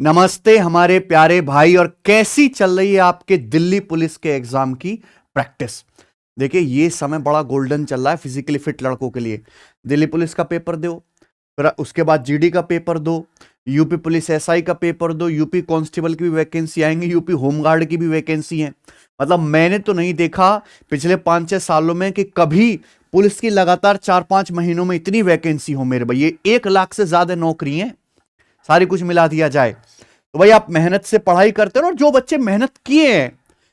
नमस्ते हमारे प्यारे भाई। और कैसी चल रही है आपके दिल्ली पुलिस के एग्जाम की प्रैक्टिस? देखिए, ये समय बड़ा गोल्डन चल रहा है फिजिकली फिट लड़कों के लिए। दिल्ली पुलिस का पेपर दो, फिर उसके बाद जीडी का पेपर दो, यूपी पुलिस एसआई का पेपर दो, यूपी कांस्टेबल की भी वैकेंसी आएंगी, यूपी होमगार्ड की भी वैकेंसी है। मतलब मैंने तो नहीं देखा पिछले 5-6 सालों में कि कभी पुलिस की लगातार 4-5 महीनों में इतनी वैकेंसी हो। मेरे भाई, ये 1 लाख से ज्यादा नौकरी है, सारी कुछ मिला दिया जाए तो भाई आप मेहनत से पढ़ाई करते हो। और जो बच्चे मेहनत किए हैं,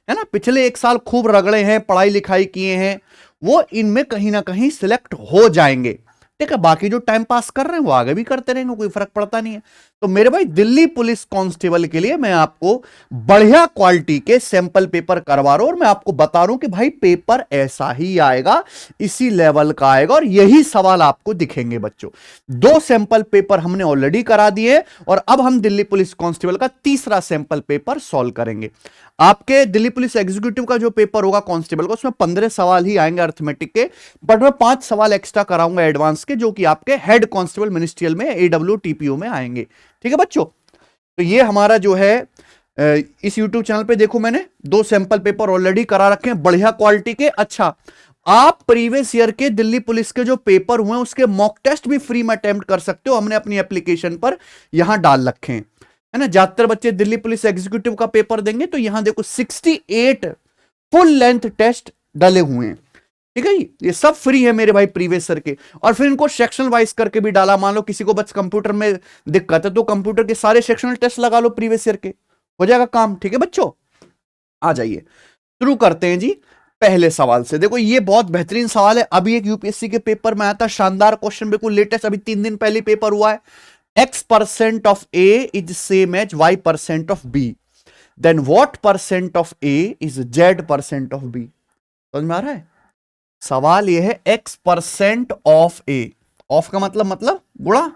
है ना, पिछले 1 साल खूब रगड़े हैं, पढ़ाई लिखाई किए हैं, वो इनमें कहीं ना कहीं सिलेक्ट हो जाएंगे। ठीक है, बाकी जो टाइम पास कर रहे हैं वो आगे भी करते रहेंगे, कोई फर्क पड़ता नहीं है। तो मेरे भाई, दिल्ली पुलिस कांस्टेबल के लिए मैं आपको बढ़िया क्वालिटी के सैंपल पेपर करवा रहा हूं और मैं आपको बता रहा हूं कि भाई पेपर ऐसा ही आएगा, इसी लेवल का आएगा और यही सवाल आपको दिखेंगे बच्चों। 2 सैंपल पेपर हमने ऑलरेडी करा दिए और अब हम दिल्ली पुलिस कांस्टेबल का तीसरा सैंपल पेपर सॉल्व करेंगे। आपके दिल्ली पुलिस एग्जीक्यूटिव का जो पेपर होगा कांस्टेबल का, उसमें 15 सवाल ही आएंगे अर्थमेटिक के, बट मैं 5 सवाल एक्स्ट्रा कराऊंगा एडवांस के, जो कि आपके हेड कांस्टेबल मिनिस्ट्रियल में एडब्ल्यू टीपीओ में आएंगे। ठीक है बच्चों, तो ये हमारा जो है इस YouTube चैनल पे देखो, मैंने 2 सैंपल पेपर ऑलरेडी करा रखे हैं बढ़िया क्वालिटी के। अच्छा, आप प्रीवियस ईयर के दिल्ली पुलिस के जो पेपर हुए उसके मॉक टेस्ट भी फ्री में अटेम्प्ट कर सकते हो, हमने अपनी एप्लीकेशन पर यहां डाल रखे हैं, है ना। ज्यादातर बच्चे दिल्ली पुलिस एग्जीक्यूटिव का पेपर देंगे तो यहां देखो 68 फुल लेंथ टेस्ट डले हुए हैं। ठीक है, ये सब फ्री है मेरे भाई प्रीवियस ईयर के। और फिर इनको सेक्शन वाइज करके भी डाला। मान लो किसी को बस कंप्यूटर में दिक्कत है तो कंप्यूटर के सारे सेक्शनल टेस्ट लगा लो प्रीवियस ईयर के, हो जाएगा काम। ठीक है बच्चों, आ जाइए शुरू करते हैं जी पहले सवाल से। देखो, ये बहुत बेहतरीन सवाल है, अभी एक यूपीएससी के पेपर में आया था, शानदार क्वेश्चन, बिल्कुल लेटेस्ट, अभी 3 दिन पहले पेपर हुआ है। x% of A is same as y% of B, then what percent of A is z% of B? समझ में आ रहा है? सवाल यह है x% of A, ऑफ का मतलब गुणा,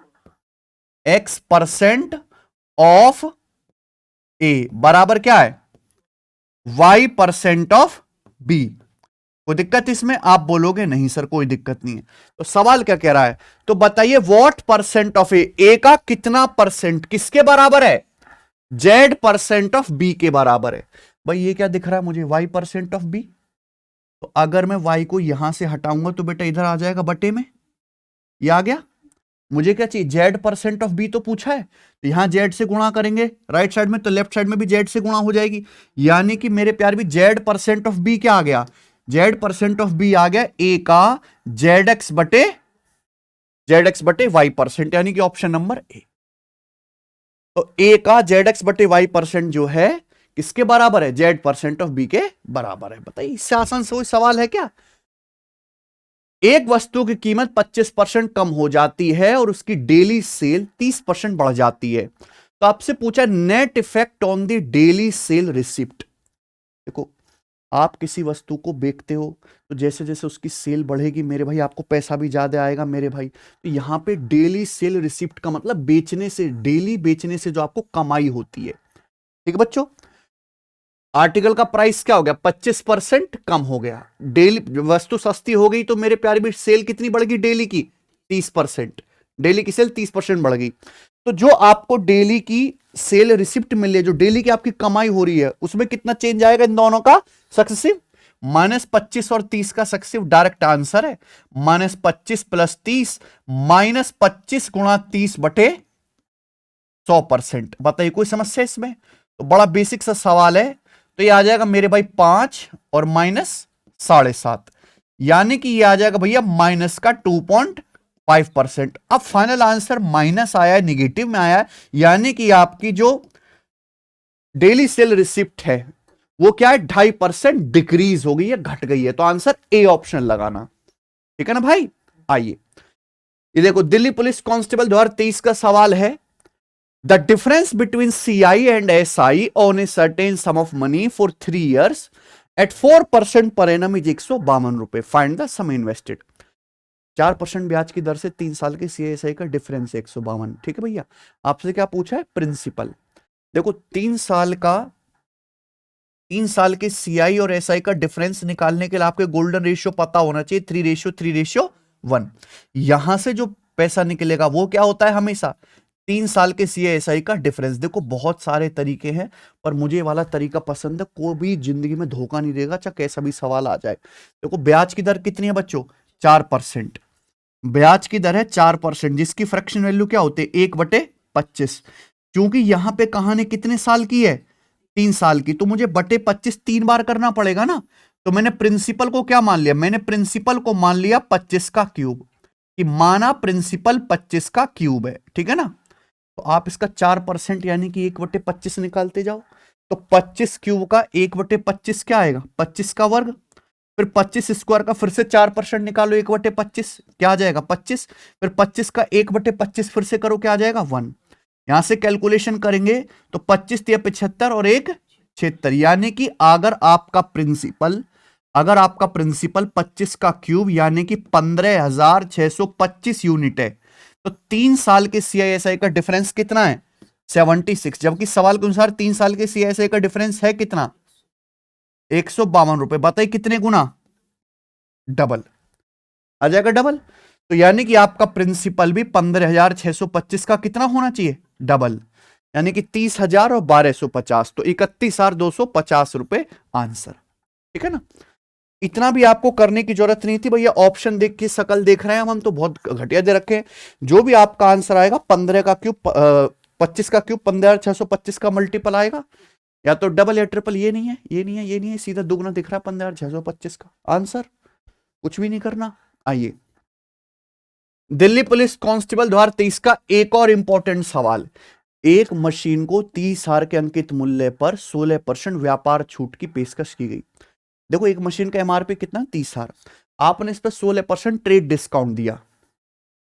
x% of A बराबर क्या है, y% of B। कोई दिक्कत इसमें? आप बोलोगे नहीं सर कोई दिक्कत नहीं है। तो सवाल क्या कह रहा है, तो बताइए व्हाट परसेंट ऑफ ए का कितना परसेंट किसके बराबर है, z% ऑफ बी के बराबर है। भाई ये क्या दिख रहा है मुझे, y% ऑफ बी। तो अगर मैं y को यहां से हटाऊंगा तो बेटा इधर आ जाएगा बटे में, ये आ गया। मुझे क्या चाहिए, z% ऑफ बी तो पूछा है, तो यहां z से गुणा करेंगे राइट साइड में, तो लेफ्ट साइड में भी z से गुणा हो जाएगी। यानी कि मेरे प्यार भी z% ऑफ बी क्या आ गया, z% ऑफ बी आ गया ए का zx बटे y%, यानी कि ऑप्शन नंबर ए। तो ए का zx बटे y% जो है किसके बराबर है, z% ऑफ बी के बराबर है। बताइए, इससे आसान से कोई सवाल है क्या? एक वस्तु की कीमत 25% कम हो जाती है और उसकी डेली सेल 30% बढ़ जाती है, तो आपसे पूछा net effect on the daily cell receipt. देखो, आप किसी वस्तु को बेचते हो तो जैसे जैसे उसकी सेल बढ़ेगी मेरे भाई, आपको पैसा भी ज्यादा आएगा मेरे भाई। तो यहां पे डेली सेल रिसिप्ट का मतलब बेचने से, डेली बेचने से जो आपको कमाई होती है। ठीक है बच्चों, आर्टिकल का प्राइस क्या हो गया, 25% कम हो गया। डेली वस्तु सस्ती हो गई तो मेरे प्यारे भी सेल कितनी बढ़ गई, डेली की 30%, डेली की सेल 30% बढ़ गई। तो जो आपको डेली की सेल रिसिप्ट मिल रही है, जो डेली की आपकी कमाई हो रही है, उसमें कितना चेंज आएगा इन दोनों का सक्सेसिव, -25 और 30 का सक्सेसिव डायरेक्ट आंसर है। -25 + 30 -25 गुणा 30 बटे 100%। बताइए कोई समस्या इसमें? तो बड़ा बेसिक सा सवाल है। तो ये आ जाएगा मेरे भाई 5 और -7.5, यानी कि ये आ जाएगा भैया माइनस का 2.5%। अब फाइनल आंसर माइनस आया है, निगेटिव में आया है, यानी कि आपकी जो डेली सेल रिसिप्ट है वो क्या है, 2.5% डिक्रीज हो गई है, घट गई है। तो आंसर ए ऑप्शन लगाना। ठीक है ना भाई? आइए ये देखो, दिल्ली पुलिस कांस्टेबल 2023 का सवाल है। The difference between CI and SI on a certain sum of money for 3 years at 4% per annum is 152 रुपए। Find the sum invested। 4% ब्याज की दर से 3 साल के CI/SI का डिफरेंस 152। ठीक है भैया, आपसे क्या पूछा है, प्रिंसिपल। देखो 3 साल के CI और SI का डिफरेंस निकालने के लिए आपके गोल्डन रेशियो पता होना चाहिए, 3:1। यहां से जो पैसा निकलेगा वो क्या होता है, हमेशा 3 साल के CISI का डिफरेंस। देखो बहुत सारे तरीके हैं, पर मुझे ये वाला तरीका पसंद है, कोई भी जिंदगी में धोखा नहीं देगा, चाहे कैसा भी सवाल आ जाए। देखो ब्याज की दर कितनी है बच्चों, 4%। ब्याज की दर है 4%, जिसकी फ्रैक्शन वैल्यू क्या होती है, 1/25। क्योंकि यहां पे कहानी कितने साल की है, 3 साल की, तो मुझे बटे 25 3 बार करना पड़ेगा ना। तो मैंने प्रिंसिपल को क्या मान लिया, मैंने प्रिंसिपल को मान लिया 25 का क्यूब, कि माना प्रिंसिपल 25 का क्यूब है, ठीक है ना। तो आप इसका 4% यानी कि 1/25 निकालते जाओ। तो 25 क्यूब का 1/25 क्या आएगा, 25 का वर्ग। फिर 25 स्क्वायर का फिर से 4% निकालो, 1/25 क्या आ जाएगा, 25। फिर 25 का 1/25 फिर से करो, क्या आ जाएगा, 1। यहां से कैलकुलेशन करेंगे तो 25 या 75 और 1 76, यानी कि अगर आपका प्रिंसिपल 25 का क्यूब यानी कि 15,625 यूनिट है, तो 3 साल के CISI का डिफरेंस कितना है, 76। जबकि सवाल के अनुसार 3 साल के CISI का डिफरेंस है कितना, 152 रुपए। बताइए कितने गुना, डबल आ जाएगा, डबल। तो यानी कि आपका प्रिंसिपल भी 15,625 का कितना होना चाहिए, डबल, यानी कि 30,000 और 1,250, तो 31,250 रुपए आंसर, ठीक है ना। इतना भी आपको करने की जरूरत नहीं थी भैया, ऑप्शन देख के शकल देख रहे हैं हम तो बहुत घटिया दे रखे हैं। जो भी आपका आंसर आएगा 15 का क्यूब 25 का क्यूब 15,625 का मल्टीपल आएगा, या तो डबल या ट्रिपल। ये नहीं है, ये नहीं है, ये नहीं है, सीधा दुगना दिख रहा है 15,625 का आंसर, कुछ भी नहीं करना। आइए दिल्ली पुलिस कांस्टेबल 2023 का एक और इंपॉर्टेंट सवाल। एक मशीन को 30,000 के अंकित मूल्य पर 16% व्यापार छूट की पेशकश की गई। देखो एक मशीन का MRP कितना, 30,000, आपने इस पर 16% ट्रेड डिस्काउंट दिया।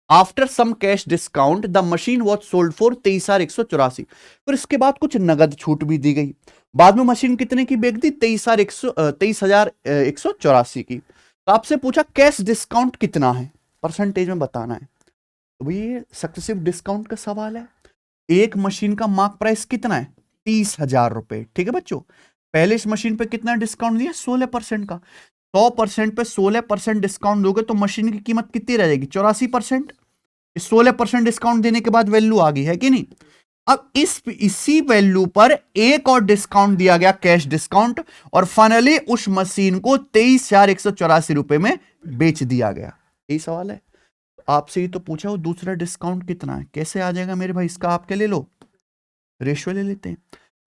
After some cash discount the machine was sold for 23,184। फिर इसके बाद कुछ नगद छूट भी दी गई। बाद में मशीन कितने की बेच दी, 23,184 की। तो आपसे पूछा कैश डिस्काउंट कितना है, परसेंटेज में बताना है। तो भाई ये सक्सेसिव डिस्काउंट का सवाल है। एक मशीन का मार्क प्राइस कितना है, 30,000 रुपए, ठीक है बच्चों। पहले इस मशीन पे कितना डिस्काउंट दिया, 16% का। 100% पे 16% डिस्काउंट दोगे तो मशीन की कीमत कितनी रह जाएगी, 84%। 16% डिस्काउंट देने के बाद वैल्यू आ गई है कि नहीं। अब इसी वैल्यू पर एक और डिस्काउंट दिया गया, कैश डिस्काउंट, और फाइनली उस मशीन को 23,184 रुपए में बेच दिया गया। यही सवाल है। आपसे ही तो पूछा वो दूसरा डिस्काउंट कितना है, कैसे आ जाएगा मेरे भाई, इसका आपके ले लो, रेशियो ले लेते हैं।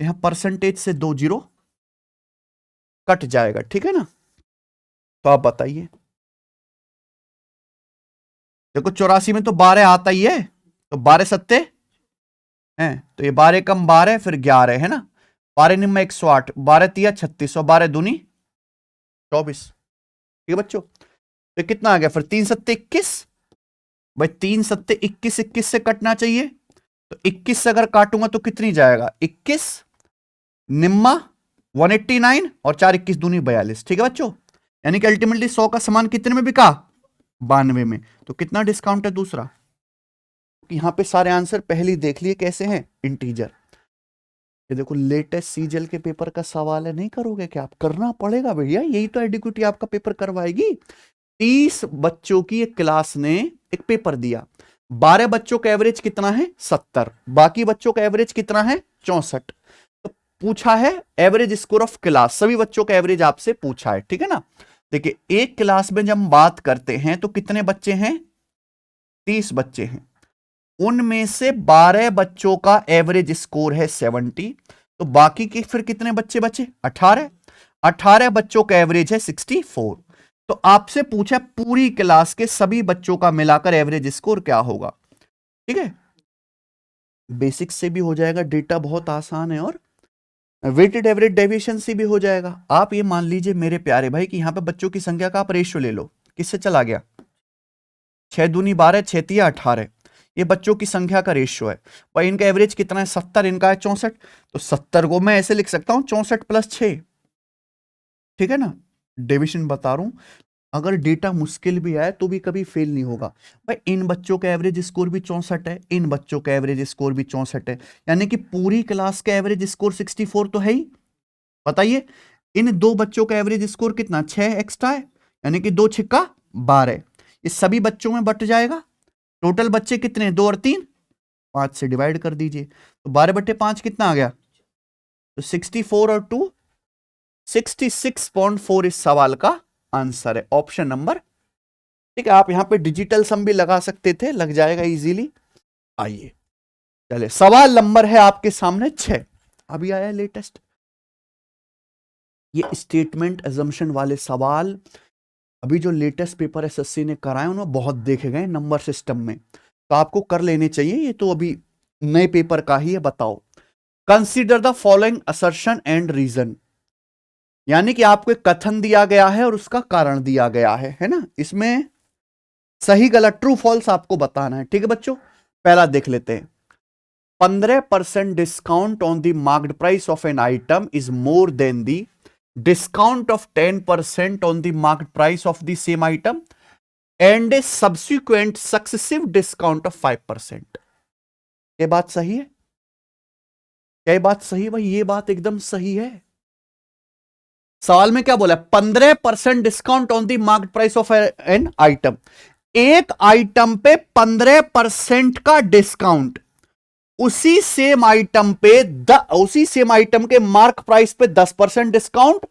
यहां परसेंटेज से 2 जीरो कट जाएगा, ठीक है ना। तो आप बताइए, देखो 84 में तो 12 आता ही है, तो 12 सत्ते हैं, तो ये 12 कम 12 फिर 11 है ना। 12 निम्न 108, 12 तिया 36, 12 दूनी 24, ठीक है बच्चों। तो कितना आ गया फिर, 3 सत्ते 21। भाई 3 सत्ते 21, 21 से कटना चाहिए, तो 21 से अगर काटूंगा तो कितनी जाएगा, 21 निम्मा 189 और 4 21 दूनी 42, ठीक है बच्चों। यानी कि अल्टीमेटली 100 का सामान कितने में बिका, 92 में। तो कितना डिस्काउंट है दूसरा, यहां पे सारे आंसर पहले ही देख लिए कैसे हैं, इंटीजर। ये देखो लेटेस्ट सीजल के पेपर का सवाल है, नहीं करोगे क्या आप, करना पड़ेगा भैया, यही तो एडिक्विटी आपका पेपर करवाएगी। 30 बच्चों की एक क्लास ने एक पेपर दिया, 12 बच्चों का एवरेज कितना है, 70, बाकी बच्चों का एवरेज कितना है, 64। तो पूछा है एवरेज स्कोर ऑफ क्लास, सभी बच्चों का एवरेज आपसे पूछा है, ठीक है ना। देखिए एक क्लास में जब हम बात करते हैं तो कितने बच्चे हैं, 30 बच्चे हैं, उनमें से 12 बच्चों का एवरेज स्कोर है 70, तो बाकी के फिर कितने बच्चे बचे, 18 बच्चों का एवरेज है 64। तो आपसे पूछा पूरी क्लास के सभी बच्चों का मिलाकर एवरेज स्कोर क्या होगा, ठीक है। बेसिक्स से भी हो जाएगा, डेटा बहुत आसान है, और वेटेड एवरेज डेविएशन से भी हो जाएगा। आप ये मान लीजिए मेरे प्यारे भाई कि यहां पे बच्चों की संख्या का आप रेशियो ले लो, किससे चला गया, 6 दूनी 12, 6 तिया 18, ये बच्चों की संख्या का रेशियो है। भाई इनका एवरेज कितना है, 70, इनका है 64, तो 70 को मैं ऐसे लिख सकता हूं 64 + 6, ठीक है ना। डिविजन बता रहा हूं, अगर डेटा मुश्किल भी आए तो भी कभी फेल नहीं होगा। भाई इन बच्चों का एवरेज स्कोर भी 64 है, इन बच्चों का एवरेज स्कोर भी 64 है, यानी कि पूरी क्लास का एवरेज स्कोर 64 तो है ही। बताइए इन दो बच्चों का एवरेज स्कोर कितना, 6 एक्स्ट्रा है, यानी कि 2 छिक्का 12, इस सभी बच्चों में बट जाएगा। टोटल बच्चे कितने, 2 और 3 5 से डिवाइड कर दीजिए, तो 12/5 कितना आ गया? तो 64 और 2 66.4 इस सवाल का आंसर है, ऑप्शन नंबर। ठीक है, आप यहां पे डिजिटल सम भी लगा सकते थे, लग जाएगा इजीली। आइए चले, सवाल नंबर है आपके सामने 6, अभी आया लेटेस्ट। ये स्टेटमेंट एजम्पशन वाले सवाल अभी जो लेटेस्ट पेपर एसएससी ने कराए उन्होंने बहुत देखे गए नंबर सिस्टम में, तो आपको कर लेने चाहिए, ये तो अभी नए पेपर का ही है। बताओ, consider the following assertion and reason, यानी कि आपको एक कथन दिया गया है और उसका कारण दिया गया है ना, इसमें सही गलत ट्रू फॉल्स आपको बताना है। ठीक है बच्चों, पहला देख लेते हैं। 15% discount on the marked price of an item is more than the discount of 10% on the marked price of the same item and a subsequent successive discount of 5%। ये बात सही है? क्या ये बात सही है भाई? ये बात एकदम सही है। सवाल में क्या बोला? 15% discount on the market price of an item, एक आइटम पे 15% का डिस्काउंट, उसी सेम आइटम के मार्क प्राइस पे 10% डिस्काउंट,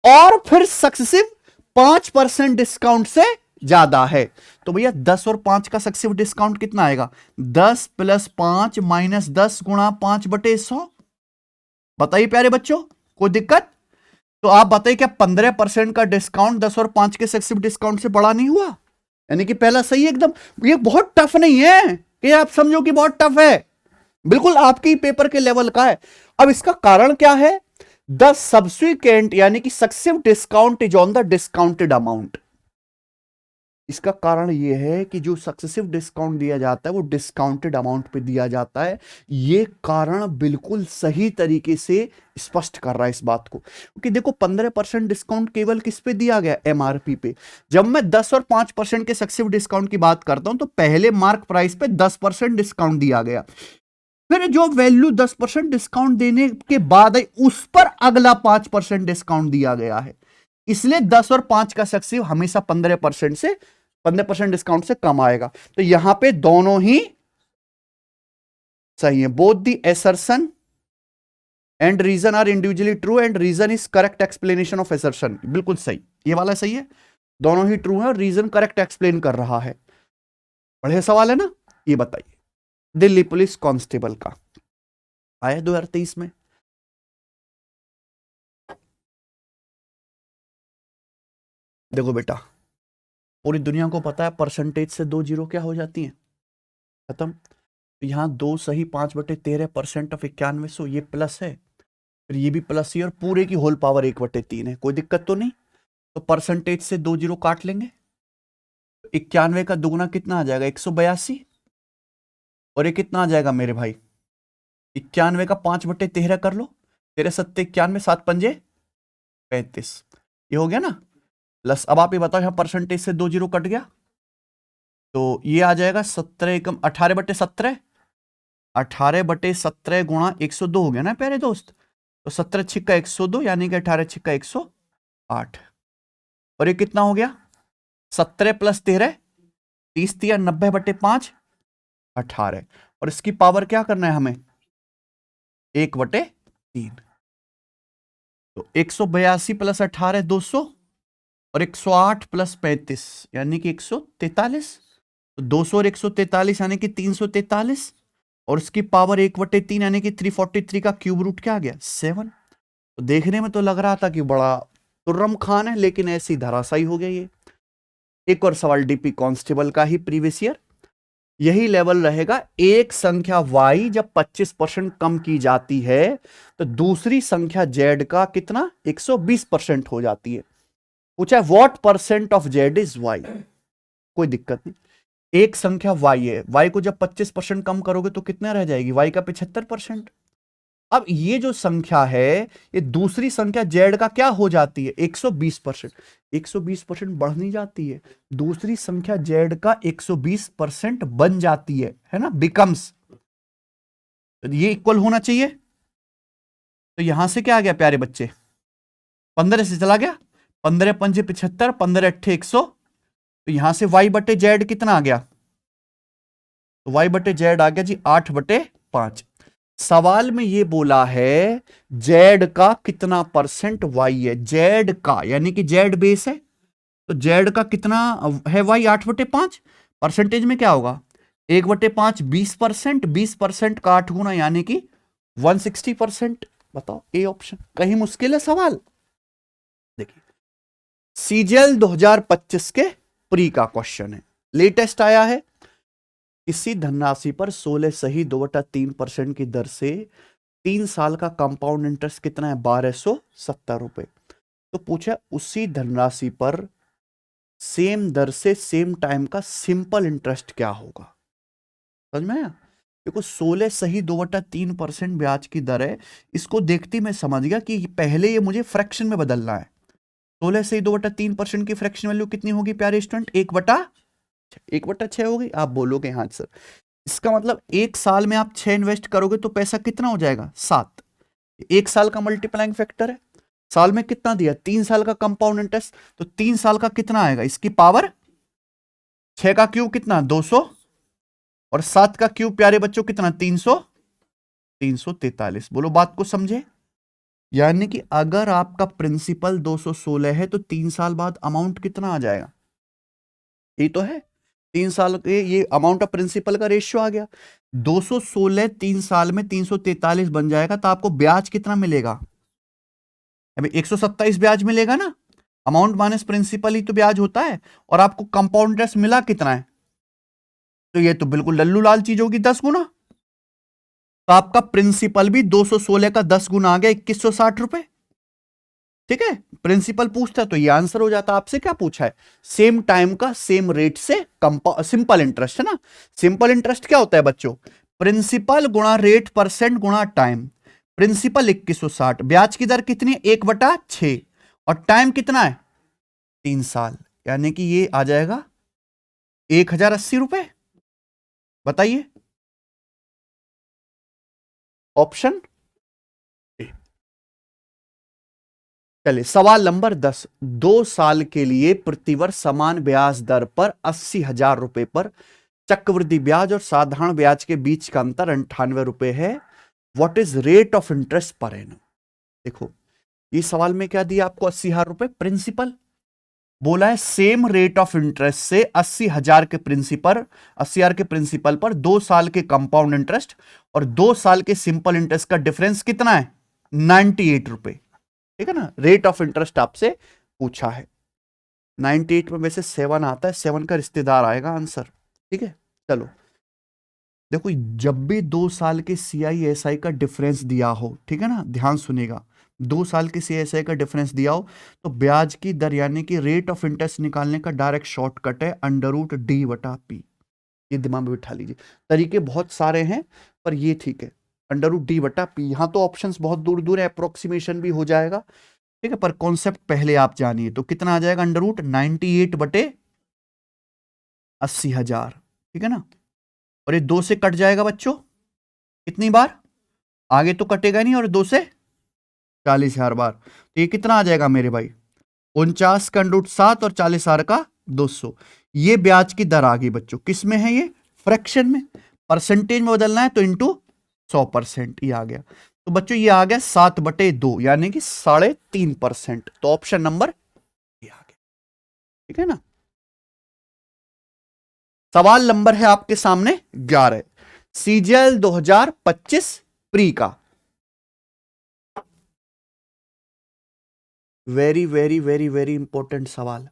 और फिर सक्सेसिव 5% डिस्काउंट से ज्यादा है। तो भैया 10 और 5 का सक्सेसिव डिस्काउंट कितना आएगा? 10 + 5 - 10 × 5/100। बताइए प्यारे बच्चों, कोई दिक्कत? तो आप बताइए, क्या 15% का डिस्काउंट 10 और 5 के सक्सेसिव डिस्काउंट से बड़ा नहीं हुआ? यानी कि पहला सही एकदम। ये बहुत टफ नहीं है कि आप समझो कि बहुत टफ है, बिल्कुल आपके पेपर के लेवल का है। अब इसका कारण क्या है? द सब्सिक्वेंट यानी कि successive discount is on the discounted amount. इसका कारण यह है कि जो सक्सेसिव डिस्काउंट दिया जाता है वो डिस्काउंटेड अमाउंट पे दिया जाता है। ये कारण बिल्कुल सही तरीके से स्पष्ट कर रहा है इस बात को, क्योंकि देखो 15% डिस्काउंट केवल किस पे दिया गया? एमआरपी पे। जब मैं 10 और 5% के सक्सेसिव डिस्काउंट की बात करता हूं तो पहले मार्क प्राइस पे 10% डिस्काउंट दिया गया, फिर जो वैल्यू 10% डिस्काउंट देने के बाद है उस पर अगला 5% डिस्काउंट दिया गया है। इसलिए 10 और 5 का सक्सेसिव हमेशा 15% डिस्काउंट से कम आएगा। तो यहां पे दोनों ही सही है। Both the assertion and reason are individually true and reason is correct explanation of assertion. बिल्कुल सही, ये वाला सही है, दोनों ही ट्रू है और रीजन करेक्ट एक्सप्लेन कर रहा है। बढ़िया सवाल है ना। ये बताइए, दिल्ली पुलिस कांस्टेबल का आया 2023 में। देखो बेटा, पूरी दुनिया को पता है परसेंटेज से 2 जीरो क्या हो जाती है? खत्म। यहां 2 सही 5/13% ऑफ 9100, ये प्लस है, फिर ये भी प्लस ही, और पूरे की होल पावर 1/3 है। कोई दिक्कत तो नहीं? तो परसेंटेज से 2 जीरो काट लेंगे, 91 का दुगना कितना आ जाएगा? 182, और ये कितना आ जाएगा मेरे भाई? 91 का 5/13 कर लो, 13 7 91, 7 पंजे 35, ये हो गया ना प्लस। अब आप ये बताओ, यहां परसेंटेज से 2 जीरो कट गया तो ये आ जाएगा 17 एकम 18/17, 18/17 गुणा 102 हो गया ना प्यारे दोस्त। तो 17 छिक्का 102 यानी कि 18 छिक्का 108, और ये कितना हो गया? 17 + 13 30 × 90/5 18, और इसकी पावर क्या करना है हमें? 1/3। तो 182 + 18 200, और 108 + 35 यानी कि 143। तो 200 और 143 यानी कि 343, और उसकी पावर 1/3 यानी कि 343 का क्यूब रूट क्या आ गया? 7। तो देखने में तो लग रहा था कि बड़ा तुर्रम खान है, लेकिन ऐसी धराशायी हो गया ये। एक और सवाल डीपी कांस्टेबल का ही प्रीवियस ईयर, यही लेवल रहेगा। एक संख्या y जब 25% कम की जाती है तो दूसरी संख्या z का कितना? 120% हो जाती है। पूछा है what % of z is y। कोई दिक्कत नहीं, एक संख्या y है, y को जब 25% कम करोगे तो कितना रह जाएगी? y का 75%। अब ये जो संख्या है ये दूसरी संख्या z का क्या हो जाती है? 120%। 120% बढ़ नहीं जाती है, दूसरी संख्या z का 120% बन जाती है ना, बिकम्स। ये इक्वल होना चाहिए। तो यहां से क्या आ गया प्यारे बच्चे? 15 से चला गया, 15 पंजे 75, 15 अट्ठे 100। तो यहां से y/z कितना आ गया? तो y बटे जेड आ गया जी 8/5। सवाल में ये बोला है जेड का कितना परसेंट y है, जेड का यानी कि जेड बेस है, तो जेड का कितना है y, 8/5। परसेंटेज में क्या होगा 1/5 20%, 20% का 8 गुना यानी कि 160%। बताओ ए ऑप्शन। कहीं मुश्किल है सवाल? देखिए सीजीएल 2025 के प्री का क्वेश्चन है, लेटेस्ट आया है। किसी धनराशि पर 16 सही 2/3% की दर से 3 साल का कंपाउंड इंटरेस्ट कितना है 1270 रुपए। तो पूछा उसी धनराशि पर सेम दर से सेम टाइम का सिंपल इंटरेस्ट क्या होगा। समझ में आया? देखो 16 सही 2/3% ब्याज की दर है, इसको देखते मैं समझ गया कि पहले ये मुझे फ्रैक्शन में बदलना है। 16 सही 2/3% की फ्रैक्शन वैल्यू कितनी होगी प्यारे स्टूडेंट, 1/6 होगी। आप बोलोगे हाँ सर, इसका मतलब एक साल में आप 6 इन्वेस्ट करोगे तो पैसा कितना हो जाएगा 7। एक साल का मल्टीप्लाइंग फैक्टर है, साल में कितना दिया 3 साल का कंपाउंड इंटरेस्ट, तो 3 साल का कितना आएगा, इसकी पावर 6 का क्यूब कितना 200 और 7 का क्यूब प्यारे बच्चों कितना 343। बोलो बात को समझे। यानी कि अगर आपका प्रिंसिपल 216 है तो 3 साल बाद अमाउंट कितना आ जाएगा, ये तो है 3 साल के ये अमाउंट ऑफ प्रिंसिपल का रेशियो आ गया 216, 3 साल में 343 बन जाएगा। तो आपको ब्याज कितना मिलेगा, अभी 127 ब्याज मिलेगा ना, अमाउंट माइनस प्रिंसिपल ही तो ब्याज होता है। और आपको कंपाउंड इंटरेस्ट मिला कितना है, तो ये तो बिल्कुल लल्लू लाल चीज होगी 10 गुना। तो आपका प्रिंसिपल भी 216 का 10 गुना आ गया 2160 रुपए। ठीक है, प्रिंसिपल पूछता तो ये आंसर हो जाता। आपसे क्या पूछा है, सेम टाइम का सेम रेट से सिंपल इंटरेस्ट है ना। सिंपल इंटरेस्ट क्या होता है बच्चों, प्रिंसिपल गुणा रेट परसेंट गुणा टाइम। प्रिंसिपल 2160, ब्याज की दर कितनी है 1/6 और टाइम कितना है 3 साल, यानी कि ये आ जाएगा 1080 रुपए। बताइए ऑप्शन। चलिए सवाल नंबर 10, 2 साल के लिए प्रतिवर्ष समान ब्याज दर पर 80,000 रुपए पर चक्रवृद्धि ब्याज और साधारण ब्याज के बीच का अंतर 98 रुपए है। What is rate of interest per annum. देखो ये सवाल में क्या दिया आपको 80,000 रुपए प्रिंसिपल, बोला है सेम रेट ऑफ इंटरेस्ट से 80,000 के प्रिंसिपल, 80,000 के प्रिंसिपल पर 2 साल के कंपाउंड इंटरेस्ट और 2 साल के सिंपल इंटरेस्ट का डिफरेंस कितना है 98 रुपए। ठीक है ना, रेट ऑफ इंटरेस्ट आपसे पूछा है। 98 में वैसे 7 आता है, 7 का रिश्तेदार आएगा आंसर। ठीक है चलो देखो, जब भी 2 साल के CISI का डिफरेंस दिया हो, ठीक है ना, ध्यान सुनेगा, 2 साल के CISI का डिफरेंस दिया हो तो ब्याज की दर यानी कि रेट ऑफ इंटरेस्ट निकालने का डायरेक्ट शॉर्टकट है √D/P। ये दिमाग में बिठा लीजिए। तरीके बहुत सारे हैं पर ये ठीक है √D/P। यहां तो ऑप्शंस बहुत दूर दूर है, अप्रोक्सीमेशन भी हो जाएगा। ठीक है, पर कॉन्सेप्ट पहले आप जानिए। तो कितना आ जाएगा √98/80,000। ठीक है ना, और ये 2 से कट जाएगा बच्चों कितनी बार, आगे तो कटेगा नहीं, और 2 से 40,000 बार। तो ये कितना आ जाएगा मेरे भाई 49 का √7 और 40,000 का 200। ये ब्याज की दर आ गई बच्चों, किस में है ये फ्रैक्शन में, परसेंटेज में बदलना है तो इंटू 100%, ये आ गया। तो बच्चों ये आ गया 7/2 यानी कि 3.5%। तो ऑप्शन नंबर ये आ गया। ठीक है ना, सवाल नंबर है आपके सामने 11, सीजीएल 2025 प्री का। Very very very very important सवाल।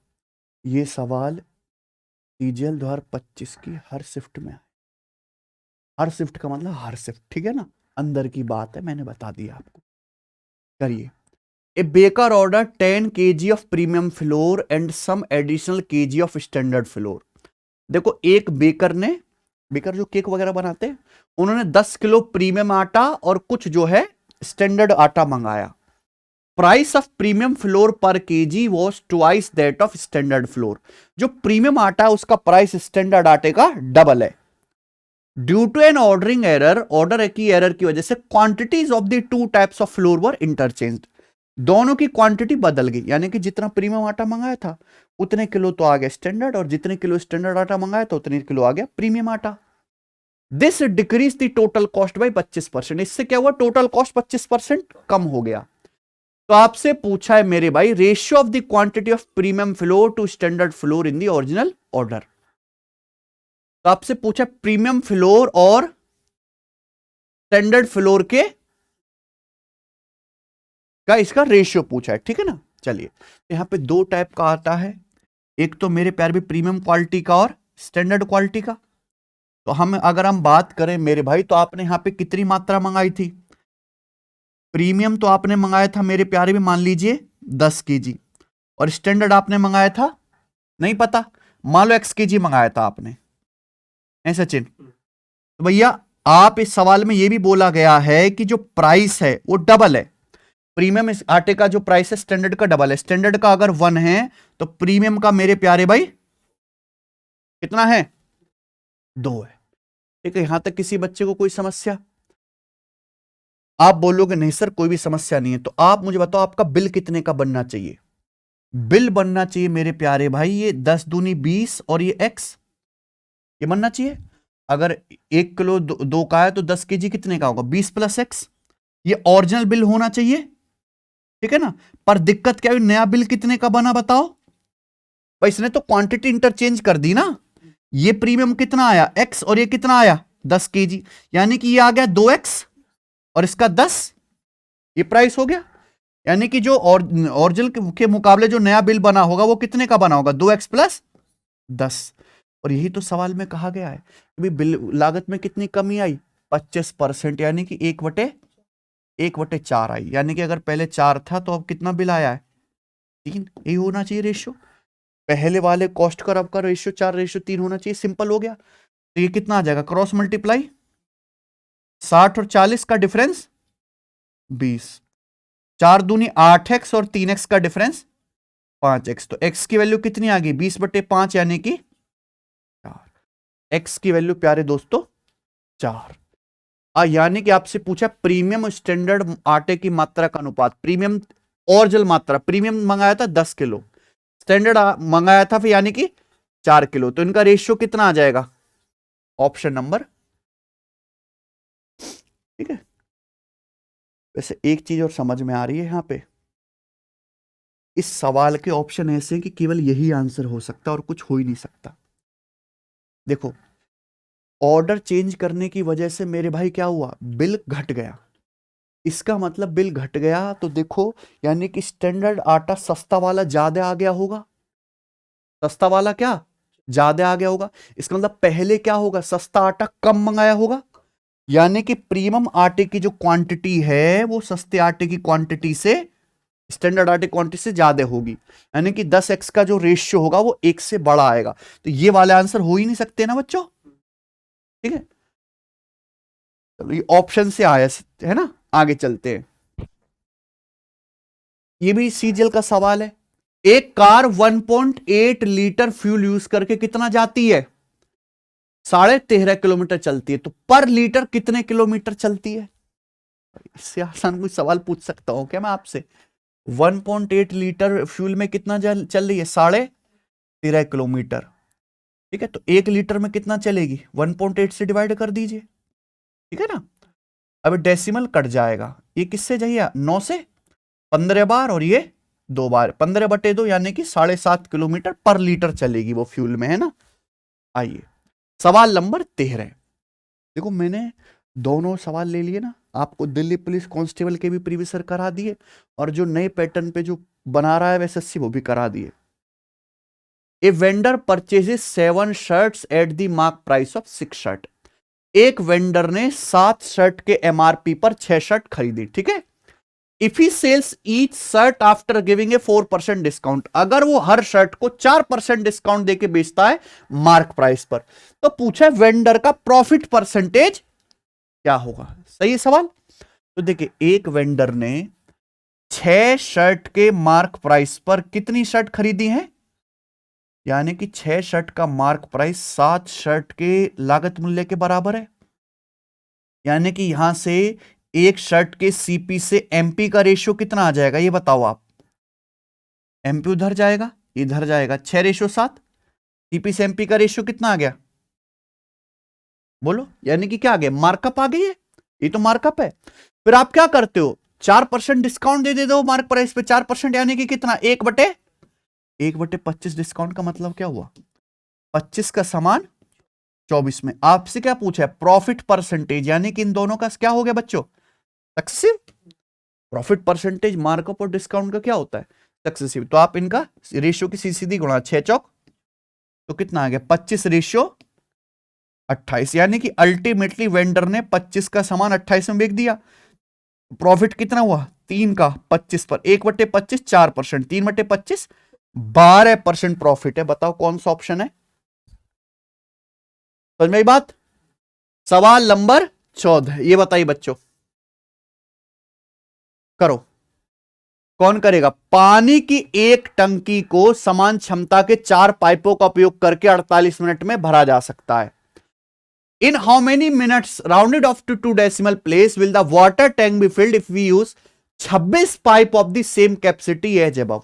ये सवाल सीजीएल 2025 की हर शिफ्ट में है। हर शिफ्ट का मतलब हर शिफ्ट, ठीक है ना, अंदर की बात है, मैंने बता दिया आपको। करिए, a baker order 10 kg of premium flour and some additional kg of standard flour. देखो एक बेकर ने, बेकर जो केक वगैरह बनाते हैं, उन्होंने 10 किलो प्रीमियम आटा और कुछ जो है स्टैंडर्ड आटा मंगाया। Price of premium flour per KG was twice that of standard flour. जो प्रीमियम आटा है उसका प्राइस स्टैंडर्ड आटे का डबल है। Due to an ordering error, order की एरर की वजह से quantities of the 2 types of flour were interchanged. दोनों की क्वांटिटी बदल गई, यानी कि जितना प्रीमियम आटा मंगाया था उतने किलो तो आ गया स्टैंडर्ड, और जितने किलो स्टैंडर्ड आटा मंगाया था उतने किलो आ गया प्रीमियम आटा। This decrease the total cost by 25%। इससे क्या हुआ, टोटल कॉस्ट 25% कम हो गया। तो आपसे पूछा है मेरे भाई, ratio of the quantity of premium flour to standard flour in the original order. तो आपसे पूछा प्रीमियम फ्लोर और स्टैंडर्ड फ्लोर के का इसका रेशियो पूछा है, ठीक है ना। चलिए, यहां पे दो टाइप का आता है, एक तो मेरे प्यार भी प्रीमियम क्वालिटी का और स्टैंडर्ड क्वालिटी का। तो अगर हम बात करें मेरे भाई, तो आपने यहां पे कितनी मात्रा मंगाई थी, प्रीमियम तो आपने मंगाया था मेरे प्यारे भी, मान लीजिए 10 केजी, और स्टैंडर्ड आपने मंगाया था, नहीं पता, मान लो x केजी मंगाया था आपने, ऐसा सचिन। तो भैया आप इस सवाल में यह भी बोला गया है कि जो प्राइस है वो डबल है, प्रीमियम इस आटे का जो प्राइस है स्टैंडर्ड का डबल है। स्टैंडर्ड का अगर 1 है तो प्रीमियम का मेरे प्यारे भाई कितना है, 2 है। ठीक है, यहां तक किसी बच्चे को कोई समस्या? आप बोलोगे नहीं सर कोई भी समस्या नहीं है, तो आप मुझे बताओ आपका बिल कितने का बनना चाहिए। बिल बनना चाहिए मेरे प्यारे भाई ये 10 दूनी 20 और ये x, ये बनना चाहिए। अगर 1 किलो दो का है तो 10 केजी कितने का होगा, 20 प्लस x, ये ओरिजिनल बिल होना चाहिए, ठीक है ना। पर दिक्कत क्या हुई, नया बिल कितने का बना बताओ भाई, इसने तो क्वांटिटी इंटरचेंज कर दी ना। ये प्रीमियम कितना आया x और ये कितना आया 10 केजी, यानी कि ये आ गया 2x और इसका 10, ये प्राइस हो गया। यानी कि जो ओरिजिनल के मुकाबले जो नया बिल बना होगा वो कितने का बना होगा, 2x प्लस 10। और यही तो सवाल में कहा गया है कि बिल लागत में कितनी कमी आई, 25%, यानी कि 1/4 आई। यानी कि अगर पहले 4 था तो अब कितना बिल आया है, 3। यही होना चाहिए रेशियो, पहले वाले कॉस्ट का अब का रेशियो 4:3 होना चाहिए, सिंपल हो गया। तो ये कितना आ जाएगा, क्रॉस मल्टीप्लाई 60 और 40 का डिफरेंस 20, 4 दूनी 8x और 3x का डिफरेंस 5x। तो x की वैल्यू कितनी आ गई, 20/5 यानी कि 4। x की वैल्यू प्यारे दोस्तों 4। यानी कि आपसे पूछा प्रीमियम स्टैंडर्ड आटे की मात्रा का अनुपात, प्रीमियम ओरिजिनल मात्रा, प्रीमियम मंगाया था 10 किलो, स्टैंडर्ड मंगाया था फिर यानी कि 4 किलो, तो इनका रेशियो कितना आ जाएगा, ऑप्शन नंबर, ठीक है। वैसे एक चीज और समझ में आ रही है यहां पे, इस सवाल के ऑप्शन ऐसे कि केवल यही आंसर हो सकता है और कुछ हो ही नहीं सकता। देखो, ऑर्डर चेंज करने की वजह से मेरे भाई क्या हुआ, बिल घट गया। इसका मतलब बिल घट गया तो देखो, यानी कि स्टैंडर्ड आटा सस्ता वाला ज्यादा आ गया होगा, सस्ता वाला क्या ज्यादा आ गया होगा। इसका मतलब पहले क्या होगा, सस्ता आटा कम मंगाया होगा, यानी कि प्रीमियम आटे की जो क्वांटिटी है वो सस्ते आटे की क्वांटिटी से, स्टैंडर्ड आटे क्वांटिटी से ज्यादा होगी, यानी कि 10x का जो रेशियो होगा वो 1 से बड़ा आएगा। तो ये वाले आंसर हो ही नहीं सकते ना बच्चों, ठीक है। चलो ये ऑप्शन से आया है ना, आगे चलते हैं। ये भी सीजीएल का सवाल है, एक कार 1.8 लीटर फ्यूल यूज करके कितना जाती है, 13.5 किलोमीटर चलती है, तो पर लीटर कितने किलोमीटर चलती है। इससे आसान कोई सवाल पूछ सकता हूं क्या मैं आपसे, 1.8 लीटर फ्यूल में कितना चल रही है, 13.5 किलोमीटर, ठीक है। तो 1 लीटर में कितना चलेगी, 1.8 से डिवाइड कर दीजिए, ठीक है ना। अब डेसिमल कट जाएगा, ये किससे जाइए 9 से 15 बार, और ये 2 बार, 15/2 यानी कि 7.5 किलोमीटर पर लीटर चलेगी वो फ्यूल में, है ना। आइए सवाल नंबर 13। देखो मैंने दोनों सवाल ले लिए ना, आपको दिल्ली पुलिस कांस्टेबल के भी प्रीवियस ईयर करा दिए, और जो नए पैटर्न पे जो बना रहा है एसएससी वो भी करा दिए। A vendor purchases 7 shirts at the mark price of 6 shirt. एक वेंडर ने 7 शर्ट के एमआरपी पर 6 शर्ट खरीदी, ठीक है। If he sells each shirt after giving a 4% discount, अगर वो हर शर्ट को 4% डिस्काउंट देके बेचता है मार्क प्राइस पर, तो पूछा है वेंडर का प्रॉफिट परसेंटेज क्या होगा। सही है सवाल। तो देखिए एक वेंडर ने 6 शर्ट के मार्क प्राइस पर कितनी शर्ट खरीदी है, यानी कि 6 शर्ट का मार्क प्राइस 7 शर्ट के लागत मूल्य के बराबर है, यानी कि यहां से एक शर्ट के सीपी से एमपी का रेशियो कितना आ जाएगा ये बताओ आप, एमपी उधर जाएगा इधर जाएगा, 6:7, सीपी से एमपी का रेशियो कितना आ गया बोलो, यानी कि क्या आ गया, मार्कअप आ गई है, ये तो मार्कअप है। फिर आप क्या करते हो, 4% डिस्काउंट दे दो मार्क प्राइस पे, 4% यानी कि कितना, 1/25 डिस्काउंट का मतलब क्या हुआ, 25 का सामान 24 में। आपसे क्या पूछा है, प्रॉफिट परसेंटेज, यानी कि इन दोनों का क्या हो गया बच्चों, सक्सेसिव। प्रॉफिट परसेंटेज मार्कअप और डिस्काउंट का क्या होता है, सक्सेसिव। तो आप इनका रेशियो की सीधी गुणा 6 चौक, तो कितना आ गया, 25/28, यानी कि अल्टीमेटली वेंडर ने 25 का सामान 28 में बेच दिया। प्रॉफिट कितना हुआ, 3 का 25 पर, 1/25 4%, 3/25 12% प्रॉफिट है। बताओ कौन सा ऑप्शन है, समझ में आई बात। सवाल नंबर 14, ये बताइए बच्चों, करो, कौन करेगा। पानी की एक टंकी को समान क्षमता के 4 पाइपों का उपयोग करके 48 मिनट में भरा जा सकता है। In how many minutes rounded off to 2 decimal place will the water tank be filled if we use 26 pipe of the same capacity as above.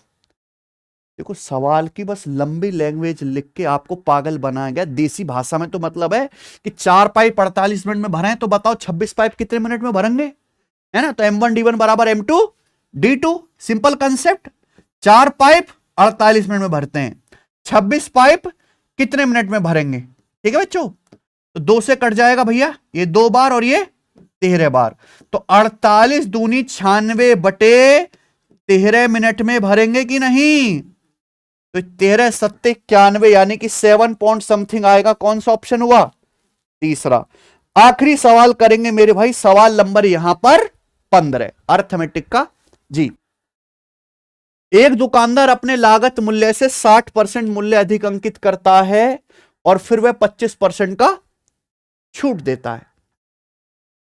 देखो सवाल की बस लंबी लैंग्वेज लिख के आपको पागल बनाया गया, देसी भाषा में तो मतलब है कि 4 पाइप 48 मिनट में भरे हैं, तो बताओ 26 पाइप कितने मिनट में भरेंगे, है ना। तो M1D1 बराबर M2D2, simple concept. 4 pipe 48 minute में भरते हैं, 26 पाइप कितने मिनट में भरेंगे, ठीक है बच्चों। तो 2 से कट जाएगा भैया, ये 2 बार और ये 13 बार, तो 48 दूनी 96/13 मिनट में भरेंगे कि नहीं। तो 13 सत्ते 91, यानी कि 7 पॉइंट समथिंग आएगा। कौन सा ऑप्शन हुआ, तीसरा। आखिरी सवाल करेंगे मेरे भाई, सवाल नंबर यहां पर 15 अर्थमेटिक का जी। एक दुकानदार अपने लागत मूल्य से 60% मूल्य अधिक अंकित करता है और फिर वह 25% का छूट देता है।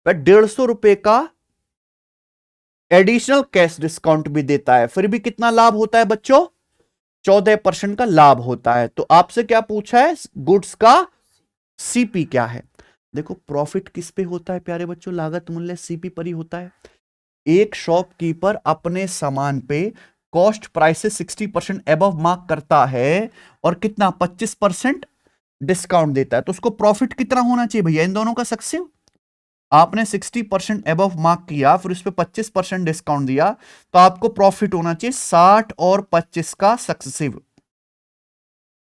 वह 150 रुपए का एडिशनल कैश डिस्काउंट भी देता है, फिर भी कितना लाभ होता है बच्चों, 14% का लाभ होता है। तो आपसे क्या पूछा है, गुड्स का सीपी क्या है। देखो प्रॉफिट किस पे होता है प्यारे बच्चों, लागत मूल्य सीपी पर ही होता है। एक शॉपकीपर अपने सामान पे कॉस्ट प्राइस से 60% एबव मार्क करता है और कितना 25% डिस्काउंट देता है, तो उसको प्रॉफिट कितना होना चाहिए भैया, इन दोनों का सक्सेसिव। आपने 60% एबव मार्क किया, फिर उस पर 25% डिस्काउंट दिया, तो आपको प्रॉफिट होना चाहिए 60 और 25 का सक्सेसिव,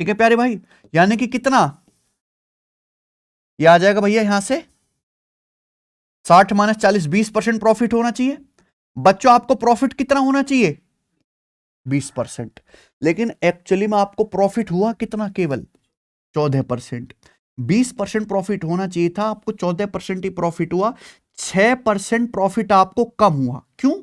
ठीक है प्यारे भाई। यानी कि कितना, ये आ जाएगा भैया यहां से 60 - 40 20% प्रॉफिट होना चाहिए। बच्चों आपको प्रॉफिट कितना होना चाहिए, 20%, लेकिन एक्चुअली में आपको प्रॉफिट हुआ कितना, केवल 14%। 20% प्रॉफिट होना चाहिए था, आपको 14% ही प्रॉफिट हुआ। 6% प्रॉफिट आपको कम हुआ, क्यों,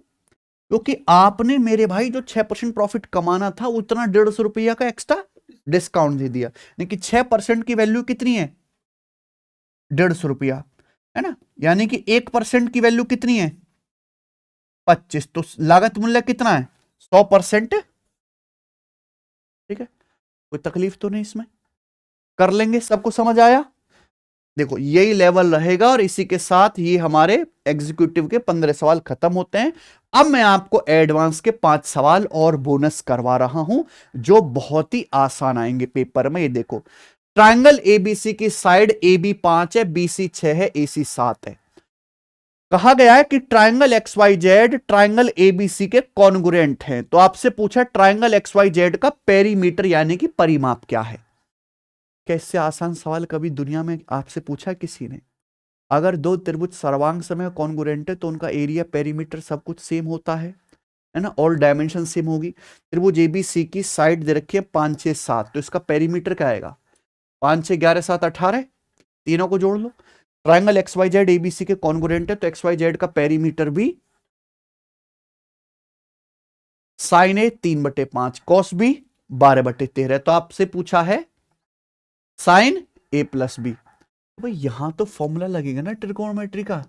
क्योंकि आपने मेरे भाई जो 6% प्रॉफिट कमाना था उतना 150 रुपया का एक्स्ट्रा डिस्काउंट दे दिया। लेकिन 6% की वैल्यू कितनी है, 150 रुपया, है ना। यानी कि 1% की वैल्यू कितनी है, 25, तो लागत मूल्य कितना है, 100%, ठीक है। कोई तकलीफ तो नहीं इसमें, कर लेंगे, सबको समझ आया। देखो यही लेवल रहेगा और इसी के साथ ये हमारे एग्जीक्यूटिव के 15 सवाल खत्म होते हैं। अब मैं आपको एडवांस के 5 सवाल और बोनस करवा रहा हूं जो बहुत ही आसान आएंगे पेपर में। ये देखो, ट्रायंगल एबीसी की साइड AB 5 है, BC 6 है, AC 7 है। कहा गया है कि ट्रायंगल XYZ ट्रायंगल एबीसी के कॉन्ग्रुएंट हैं। तो आपसे पूछा ट्रायंगल XYZ का पेरीमीटर यानी कि परिमाप क्या है। कैसे आसान सवाल कभी दुनिया में आपसे पूछा किसी ने। अगर दो त्रिभुज सर्वांग समय कॉन्ग्रुएंट है तो उनका एरिया पेरीमीटर सब कुछ सेम होता है ना, ऑल डायमेंशन सेम होगी। त्रिभुज एबीसी की साइड दे रखी है 5 6 7, तो इसका पेरीमीटर क्या आएगा, 5 6 11 7 18, तीनों को जोड़ लो। ट्रायंगल XYZ एबीसी के कॉन्ग्रुएंट है तो XYZ का पेरीमीटर भी साइन ए 3/5, कॉस बी 12/13। तो आपसे पूछा है साइन A + B। भाई यहां तो फॉर्मूला लगेगा ना ट्रिगोनोमेट्री का।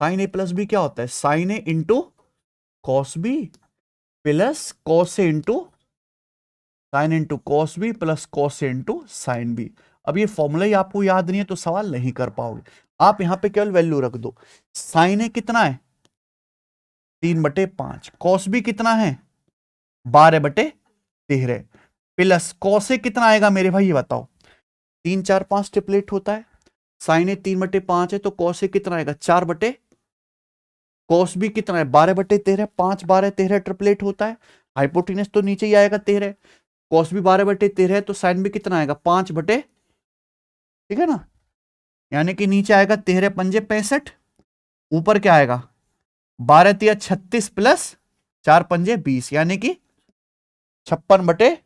साइन A + B क्या होता है, sine A into cos B plus cos A into sine into cos B plus cos A into sine B. अब ये फॉर्मूला ही आपको याद नहीं है तो सवाल नहीं कर पाओगे। आप यहां पे केवल वैल्यू रख दो, साइन A कितना है 3/5, कॉस बी कितना है 12/13, प्लस कॉस A कितना आएगा मेरे भाई ये बताओ, 3 4 5 ट्रिपलेट होता है, साइन ए 3/5 है तो कॉस ए कितना आएगा 4/, कॉस भी कितना है 12/13, 5 12 13 ट्रिपलेट होता है, हाइपोटेनस तो नीचे ही आएगा 13, कॉस भी 12/13 है तो साइन भी कितना आएगा 5/, ठीक है ना, यानी कि नीचे आएगा 13 पंजे 65, ऊपर क्या आएगा 12 तिया 36 प्लस 4 पंजे 20, यानी कि 56/,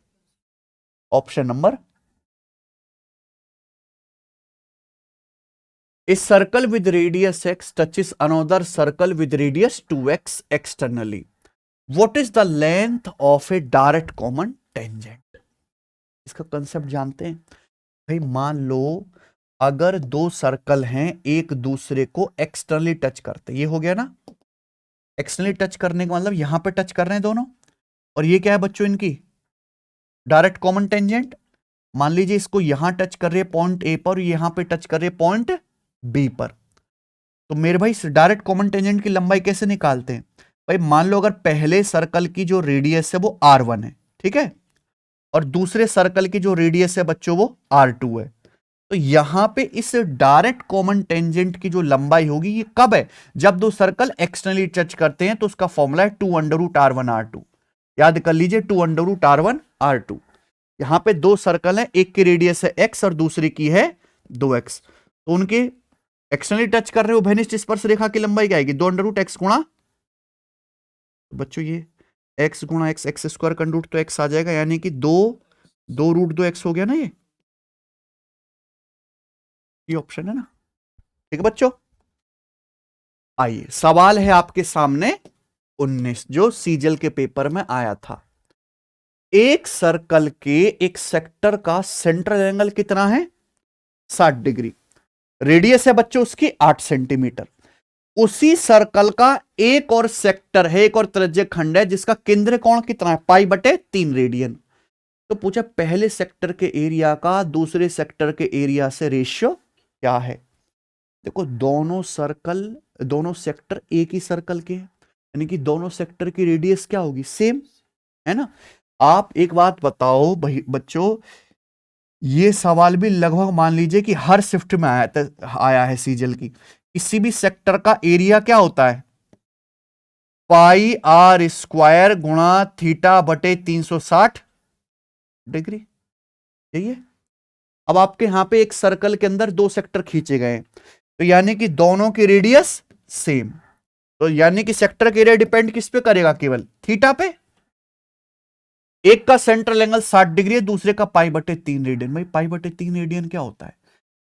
option number. A circle with radius x touches another circle with radius 2x externally. What is the length of a direct common tangent? इसका कंसेप्ट जानते हैं भाई। मान लो अगर दो सर्कल हैं एक दूसरे को एक्सटर्नली टच करते, ये हो गया ना, एक्सटर्नली टच करने का मतलब यहां पे टच कर रहे हैं दोनों, और ये क्या है बच्चों इनकी डायरेक्ट कॉमन टेंजेंट। मान लीजिए इसको यहां टच कर रहे हैं पॉइंट ए पर, यहां पे टच कर रहे हैं पॉइंट बी पर, तो मेरे भाई डायरेक्ट कॉमन टेंजेंट की लंबाई कैसे निकालते हैं भाई। मान लो अगर पहले सर्कल की जो रेडियस है वो r1 है, ठीक है, और दूसरे सर्कल की जो रेडियस है बच्चों वो r2 है, तो यहां पे इस डायरेक्ट कॉमन टेंजेंट की जो लंबाई होगी ये कब है, जब दो सर्कल एक्सटर्नली टच करते हैं, तो उसका फॉर्मूला है 2√r1r2। याद कर लीजिए 2√r1r2। यहां पे दो सर्कल है, एक की रेडियस है x और दूसरी की है 2x, तो उनके एक्सटर्नली टच कर रहे हो उभयनिष्ठ स्पर्श रेखा की लंबाई क्या आएगी 2√x गुणा, बच्चों ये x गुणा x, एक्स स्क्वायर का रूट तो x आ जाएगा, यानी कि 2√2x हो गया ना, ये ऑप्शन है ना, ठीक है बच्चों। आइए सवाल है आपके सामने 19 जो सीजल के पेपर में आया था। एक सर्कल के एक सेक्टर का सेंट्रल एंगल कितना है 60 डिग्री, रेडियस है बच्चों उसकी 8 सेंटीमीटर। उसी सर्कल का एक और सेक्टर है, एक और त्रिज्यीय खंड है जिसका केंद्र कोण कितना है π/3 रेडियन। तो पूछा पहले सेक्टर के एरिया का दूसरे सेक्टर के एरिया से रेशियो क्या है। देखो दोनों सेक्टर एक ही सर्कल के हैं, यानी कि दोनों सेक्टर की रेडियस क्या होगी सेम, है ना। आप एक बात बताओ बच्चों, ये सवाल भी लगभग मान लीजिए कि हर शिफ्ट में आया है सीजल की। किसी भी सेक्टर का एरिया क्या होता है πr² गुणा θ/360 डिग्री, यही है। अब आपके यहां पे एक सर्कल के अंदर दो सेक्टर खींचे गए हैं, तो यानी कि दोनों की रेडियस सेम, तो यानी कि सेक्टर का एरिया डिपेंड किस पे करेगा केवल थीटा पे। एक का सेंट्रल एंगल 60 डिग्री है, दूसरे का π/3 रेडियन। भाई π/3 रेडियन क्या होता है,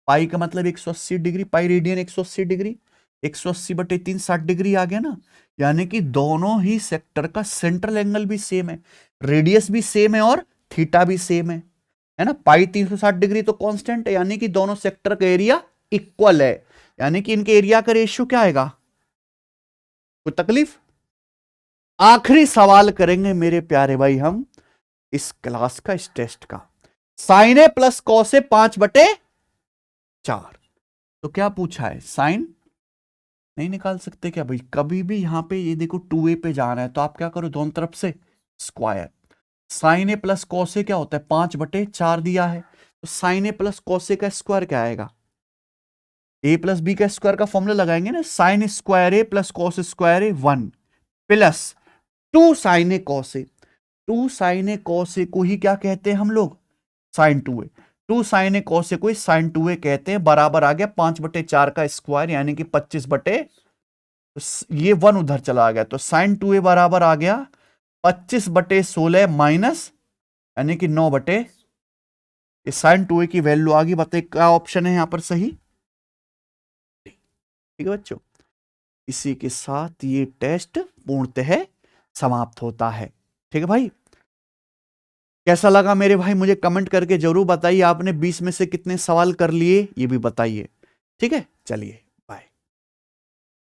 पाई का मतलब 180 degree, pi radian 180 degree, 180/3 60 degree आ गया ना। यानी कि दोनों ही सेक्टर का सेंट्रल एंगल भी सेम है, रेडियस भी सेम है और थीटा भी सेम है ना। पाई 360 डिग्री तो कांस्टेंट है, यानी कि दोनों सेक्टर का एरिया इक्वल है, यानी कि इनके एरिया का रेशियो क्या आएगा। कोई तकलीफ। आखिरी सवाल करेंगे मेरे प्यारे भाई हम इस क्लास का, इस टेस्ट का। Sign A plus cos A 5/4, तो क्या पूछा है साइन नहीं निकाल सकते क्या भाई। कभी भी यहां पे ये देखो 2a पे जाना है तो आप क्या करो दोनों तरफ से square. Sign A plus cos A क्या होता है 5/4 दिया है, तो sign A plus cos A का स्क्वायर क्या आएगा, a प्लस बी का स्क्वायर का फॉर्मूला लगाएंगे ना, sine square A plus cos square A 1 plus 2 sign A cos A. 2 sign A cos A को ही क्या कहते हैं हम लोग sign 2a, 2 sign A cos A को साइन 2a कहते हैं। बराबर आ गया 5/4 का स्क्वायर, यानी कि 25 ये 1 उधर चला गया, तो साइन 2a बराबर आ गया 25/16 माइनस, यानी कि 9 साइन 2a की वैल्यू आ गई। बताइए क्या ऑप्शन है यहां पर सही, ठीक है बच्चों। इसी के साथ ये टेस्ट पूर्णतः समाप्त होता है, ठीक है भाई। कैसा लगा मेरे भाई मुझे कमेंट करके जरूर बताइए। आपने 20 में से कितने सवाल कर लिए ये भी बताइए, ठीक है। चलिए